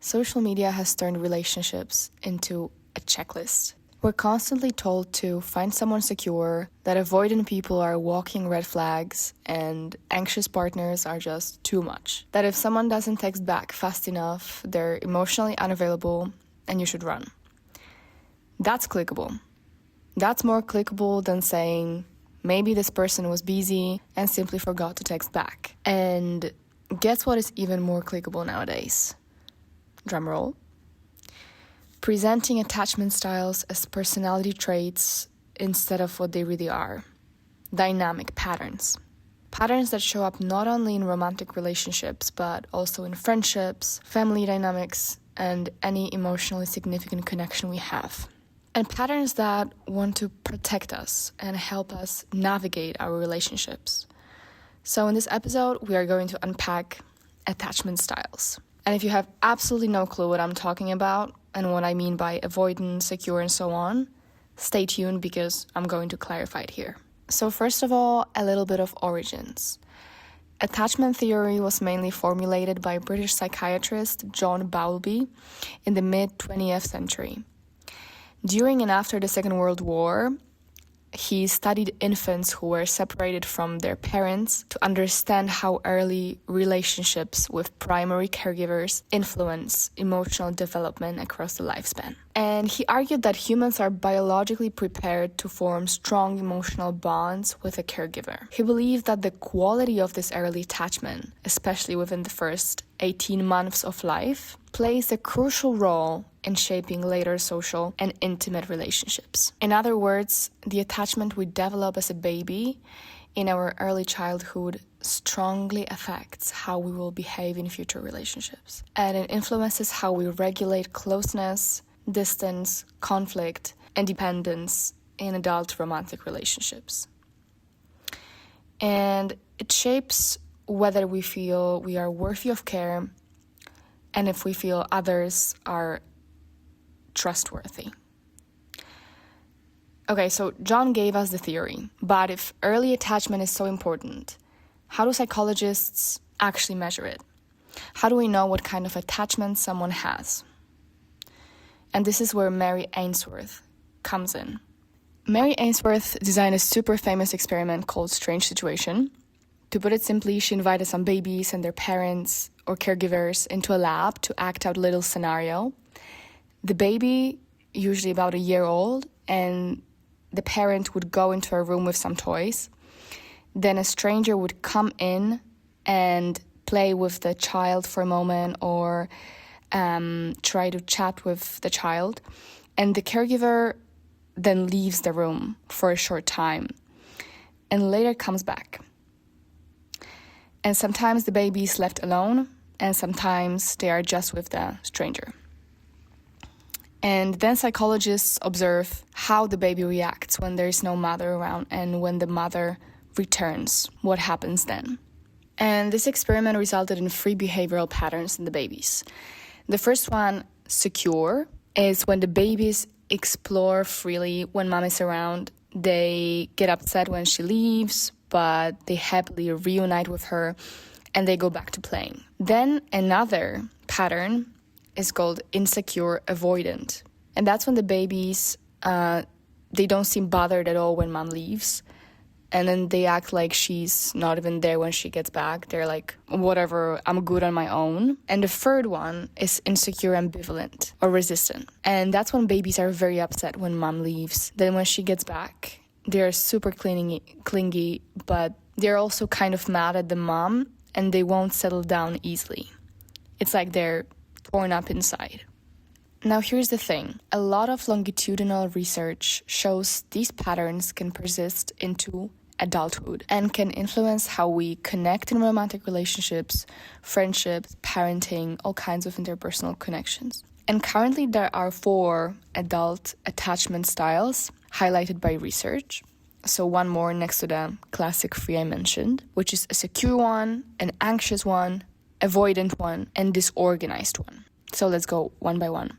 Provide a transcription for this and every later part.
Social media has turned relationships into a checklist. We're constantly told to find someone secure, that avoidant people are walking red flags, and anxious partners are just too much. That if someone doesn't text back fast enough, they're emotionally unavailable and you should run. That's clickable. That's more clickable than saying, maybe this person was busy and simply forgot to text back. And guess what is even more clickable nowadays? Drumroll. Presenting attachment styles as personality traits instead of what they really are. Dynamic patterns. Patterns that show up not only in romantic relationships, but also in friendships, family dynamics, and any emotionally significant connection we have. And patterns that want to protect us and help us navigate our relationships. So in this episode, we are going to unpack attachment styles. And if you have absolutely no clue what I'm talking about and what I mean by avoidant, secure, and so on, stay tuned because I'm going to clarify it here. So first of all, a little bit of origins. Attachment theory was mainly formulated by British psychiatrist John Bowlby in the mid-20th century. During and after the Second World War, he studied infants who were separated from their parents to understand how early relationships with primary caregivers influence emotional development across the lifespan. And he argued that humans are biologically prepared to form strong emotional bonds with a caregiver. He believed that the quality of this early attachment, especially within the first 18 months of life, plays a crucial role in shaping later social and intimate relationships. In other words, the attachment we develop as a baby in our early childhood strongly affects how we will behave in future relationships. And it influences how we regulate closeness, distance, conflict, and dependence in adult romantic relationships. And it shapes whether we feel we are worthy of care and if we feel others are trustworthy. Okay, so John gave us the theory, but if early attachment is so important, how do psychologists actually measure it? How do we know what kind of attachment someone has? And this is where Mary Ainsworth comes in. Mary Ainsworth designed a super famous experiment called Strange Situation. To put it simply, she invited some babies and their parents or caregivers into a lab to act out a little scenario. The baby, usually about a year old, and the parent would go into a room with some toys. Then a stranger would come in and play with the child for a moment or try to chat with the child. And the caregiver then leaves the room for a short time and later comes back. And sometimes the baby is left alone, and sometimes they are just with the stranger. And then psychologists observe how the baby reacts when there is no mother around and when the mother returns. What happens then? And this experiment resulted in 3 behavioral patterns in the babies. The first one, secure, is when the babies explore freely when mom is around. They get upset when she leaves, but they happily reunite with her and they go back to playing. Then another pattern is called insecure avoidant. And that's when the babies, they don't seem bothered at all when mom leaves. And then they act like she's not even there when she gets back. They're like, whatever, I'm good on my own. And the third one is insecure ambivalent or resistant. And that's when babies are very upset when mom leaves. Then when she gets back, they're super clingy, but they're also kind of mad at the mom and they won't settle down easily. It's like they're torn up inside. Now here's the thing. A lot of longitudinal research shows these patterns can persist into adulthood and can influence how we connect in romantic relationships, friendships, parenting, all kinds of interpersonal connections. And currently there are 4 adult attachment styles highlighted by research. So one more next to the classic 3 I mentioned, which is a secure one, an anxious one, avoidant one, and disorganized one. So let's go one by one.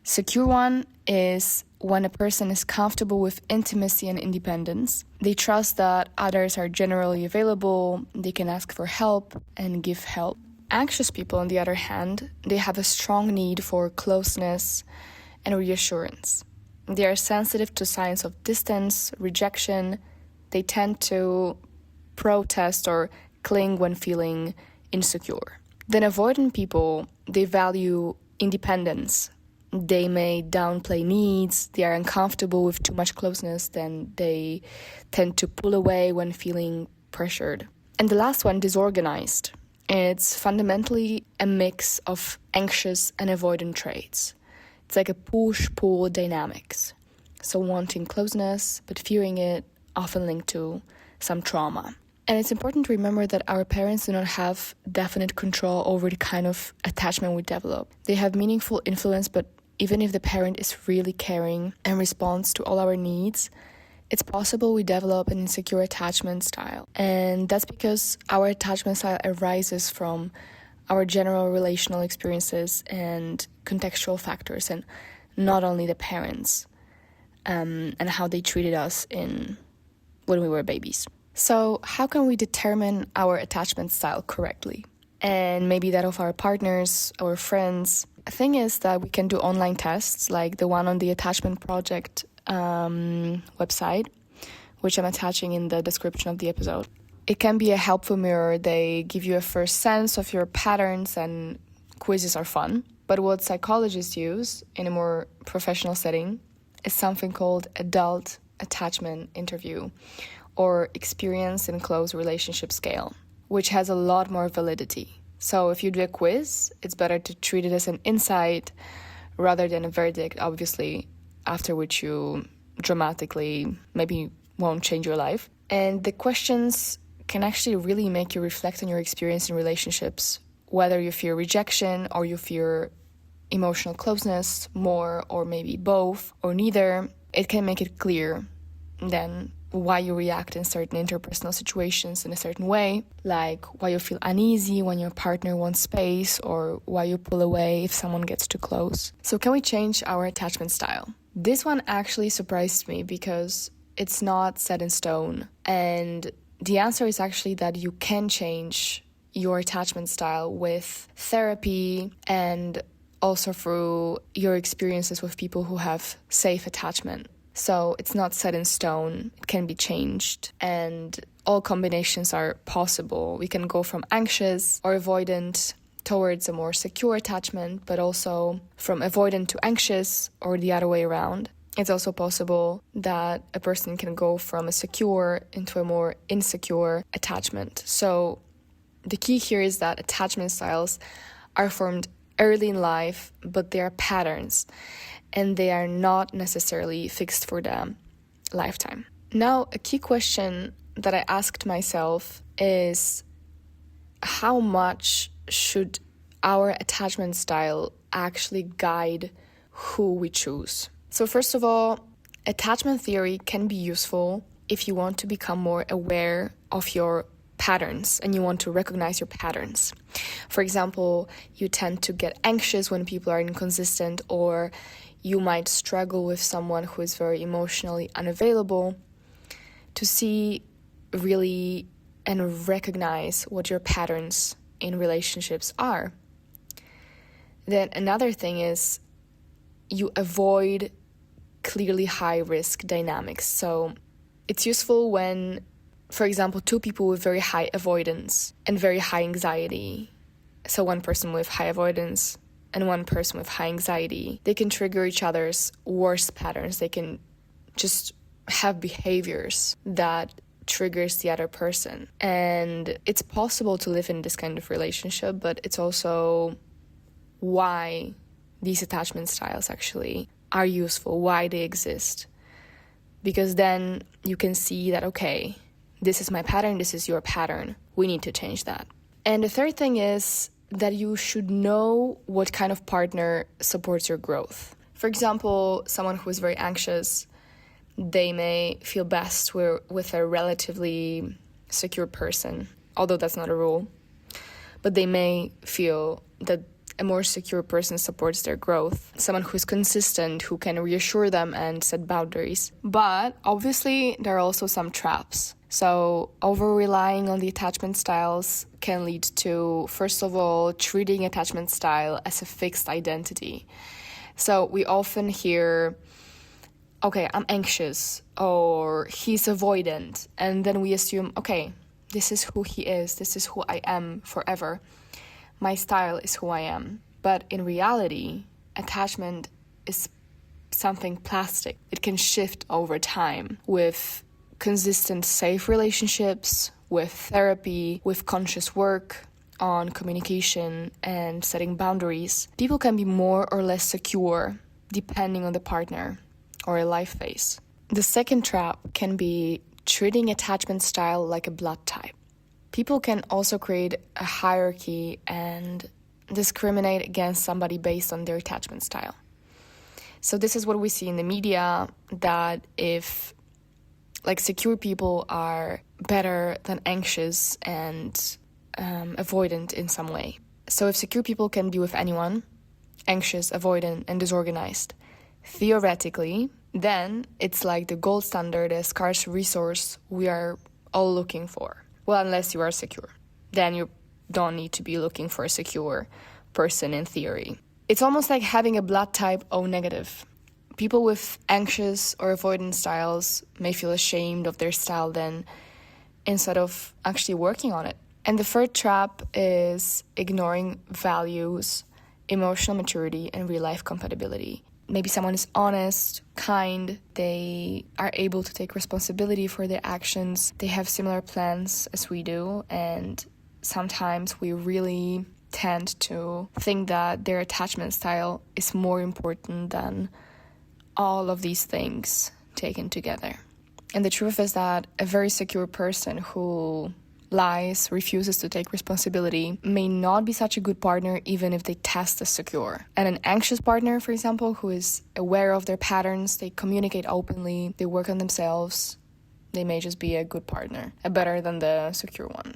Secure one is when a person is comfortable with intimacy and independence. They trust that others are generally available, they can ask for help and give help. Anxious people, on the other hand, they have a strong need for closeness and reassurance. They are sensitive to signs of distance, rejection. They tend to protest or cling when feeling insecure. Then avoidant people, they value independence. They may downplay needs, they are uncomfortable with too much closeness, then they tend to pull away when feeling pressured. And the last one, disorganized. It's fundamentally a mix of anxious and avoidant traits. It's like a push-pull dynamics. So wanting closeness, but fearing it, often linked to some trauma. And it's important to remember that our parents do not have definite control over the kind of attachment we develop. They have meaningful influence, but even if the parent is really caring and responds to all our needs, it's possible we develop an insecure attachment style. And that's because our attachment style arises from our general relational experiences and contextual factors, and not only the parents and how they treated us when we were babies. So how can we determine our attachment style correctly? And maybe that of our partners, our friends. The thing is that we can do online tests like the one on the Attachment Project website, which I'm attaching in the description of the episode. It can be a helpful mirror. They give you a first sense of your patterns, and quizzes are fun. But what psychologists use in a more professional setting is something called adult attachment interview, or experience in close relationship scale, which has a lot more validity. So if you do a quiz, it's better to treat it as an insight rather than a verdict, obviously, after which you dramatically maybe won't change your life. And the questions can actually really make you reflect on your experience in relationships, whether you fear rejection or you fear emotional closeness more, or maybe both or neither. It can make it clear then why you react in certain interpersonal situations in a certain way, like why you feel uneasy when your partner wants space, or why you pull away if someone gets too close. So can we change our attachment style? This one actually surprised me because it's not set in stone. And the answer is actually that you can change your attachment style with therapy and also through your experiences with people who have safe attachment. So it's not set in stone, it can be changed, and all combinations are possible. We can go from anxious or avoidant towards a more secure attachment, but also from avoidant to anxious or the other way around. It's also possible that a person can go from a secure into a more insecure attachment. So the key here is that attachment styles are formed early in life, but they are patterns, and they are not necessarily fixed for the lifetime. Now, a key question that I asked myself is, how much should our attachment style actually guide who we choose? So first of all, attachment theory can be useful if you want to become more aware of your patterns and you want to recognize your patterns. For example, you tend to get anxious when people are inconsistent, or you might struggle with someone who is very emotionally unavailable. To see really and recognize what your patterns in relationships are. Then another thing is you avoid clearly high risk dynamics. So it's useful when, for example, two people with very high avoidance and very high anxiety, so one person with high avoidance and one person with high anxiety, they can trigger each other's worst patterns. They can just have behaviors that triggers the other person. And it's possible to live in this kind of relationship, but it's also why these attachment styles actually are useful, why they exist. Because then you can see that, okay, this is my pattern, this is your pattern, we need to change that. And the third thing is that you should know what kind of partner supports your growth. For example, someone who is very anxious, they may feel best with a relatively secure person, although that's not a rule. But they may feel that a more secure person supports their growth, someone who's consistent, who can reassure them and set boundaries. But obviously, there are also some traps. So over-relying on the attachment styles can lead to, first of all, treating attachment style as a fixed identity. So we often hear, okay, I'm anxious, or he's avoidant, and then we assume, okay, this is who he is, this is who I am forever. My style is who I am. But in reality, attachment is something plastic. It can shift over time with consistent safe relationships, with therapy, with conscious work on communication and setting boundaries. People can be more or less secure depending on the partner or a life phase. The second trap can be treating attachment style like a blood type. People can also create a hierarchy and discriminate against somebody based on their attachment style. So this is what we see in the media, that if secure people are better than anxious and avoidant in some way. So if secure people can be with anyone, anxious, avoidant, and disorganized, theoretically, then it's like the gold standard, a scarce resource we are all looking for. Well, unless you are secure. Then you don't need to be looking for a secure person in theory. It's almost like having a blood type O negative. People with anxious or avoidant styles may feel ashamed of their style then, instead of actually working on it. And the third trap is ignoring values, emotional maturity, and real-life compatibility. Maybe someone is honest, kind, they are able to take responsibility for their actions, they have similar plans as we do, and sometimes we really tend to think that their attachment style is more important than all of these things taken together. And the truth is that a very secure person who lies, refuses to take responsibility, may not be such a good partner even if they test as secure. And an anxious partner, for example, who is aware of their patterns, they communicate openly, they work on themselves, they may just be a good partner, a better than the secure one.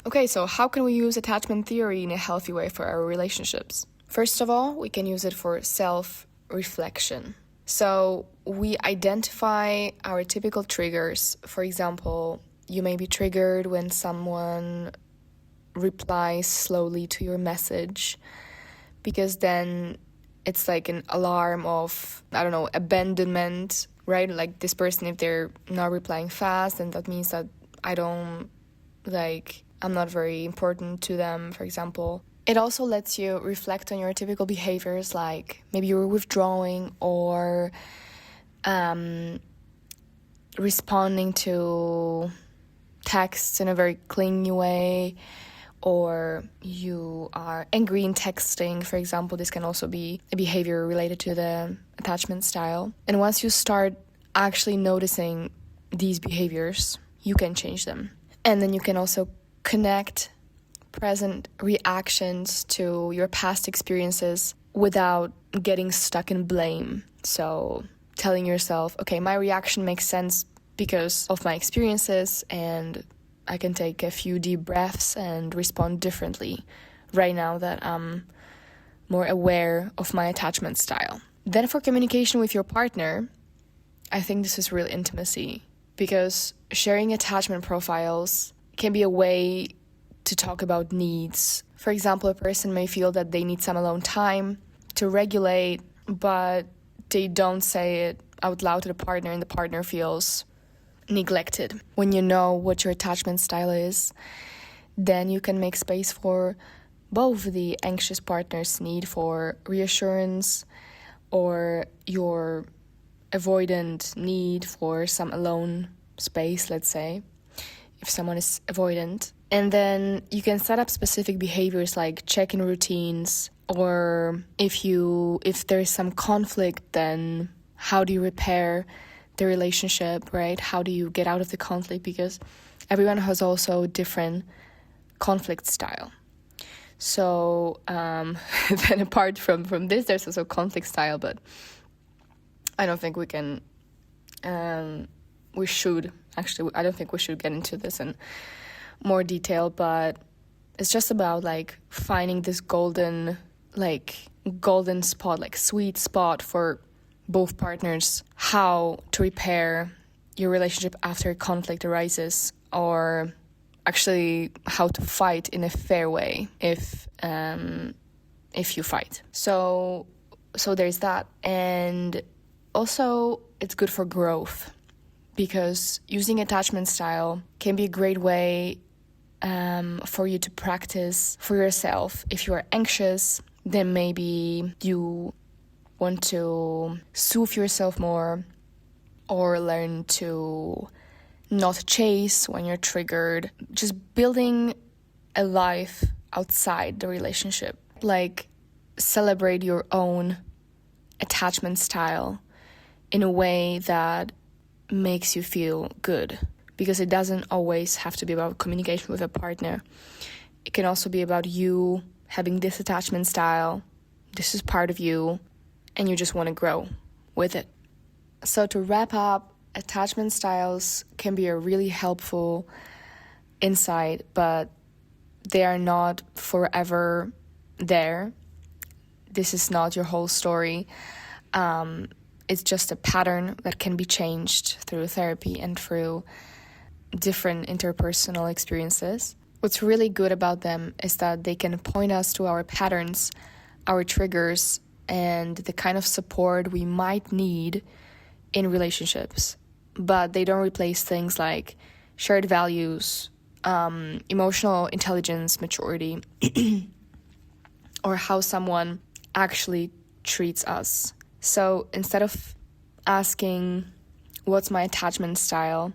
Okay, so how can we use attachment theory in a healthy way for our relationships? First of all, we can use it for self-reflection. So we identify our typical triggers. For example, you may be triggered when someone replies slowly to your message, because then it's like an alarm of, abandonment, right? Like this person, if they're not replying fast, then that means that I'm not very important to them, for example. It also lets you reflect on your typical behaviors, like maybe you're withdrawing or responding to texts in a very clingy way, or you are angry in texting, for example. This can also be a behavior related to the attachment style. And once you start actually noticing these behaviors, you can change them. And then you can also connect present reactions to your past experiences without getting stuck in blame. So telling yourself, okay, my reaction makes sense because of my experiences, and I can take a few deep breaths and respond differently right now that I'm more aware of my attachment style. Then for communication with your partner, I think this is real intimacy, because sharing attachment profiles can be a way to talk about needs. For example, a person may feel that they need some alone time to regulate, but they don't say it out loud to the partner, and the partner feels neglected. When you know what your attachment style is, then you can make space for both the anxious partner's need for reassurance or your avoidant need for some alone space, let's say, if someone is avoidant. And then you can set up specific behaviors like check-in routines, or if there's some conflict, then how do you repair the relationship, right? How do you get out of the conflict? Because everyone has also different conflict style. So then apart from this, there's also conflict style, but I don't think we can, I don't think we should get into this in more detail, but it's just about finding this golden spot, sweet spot for both partners, how to repair your relationship after conflict arises, or actually how to fight in a fair way if you fight. So there's that. And also it's good for growth, because using attachment style can be a great way for you to practice for yourself. If you are anxious, then maybe you want to soothe yourself more, or learn to not chase when you're triggered. Just building a life outside the relationship. Like, celebrate your own attachment style in a way that makes you feel good. Because it doesn't always have to be about communication with a partner. It can also be about you having this attachment style. This is part of you, and you just want to grow with it. So to wrap up, attachment styles can be a really helpful insight, but they are not forever there. This is not your whole story. It's just a pattern that can be changed through therapy and through different interpersonal experiences. What's really good about them is that they can point us to our patterns, our triggers, and the kind of support we might need in relationships. But they don't replace things like shared values, emotional intelligence, maturity, or how someone actually treats us. So instead of asking, what's my attachment style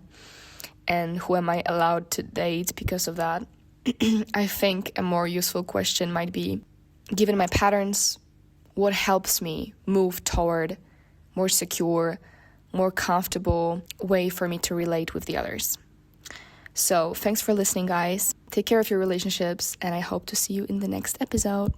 and who am I allowed to date because of that, I think a more useful question might be, given my patterns, what helps me move toward more secure, more comfortable way for me to relate with the others. So thanks for listening, guys. Take care of your relationships, and I hope to see you in the next episode.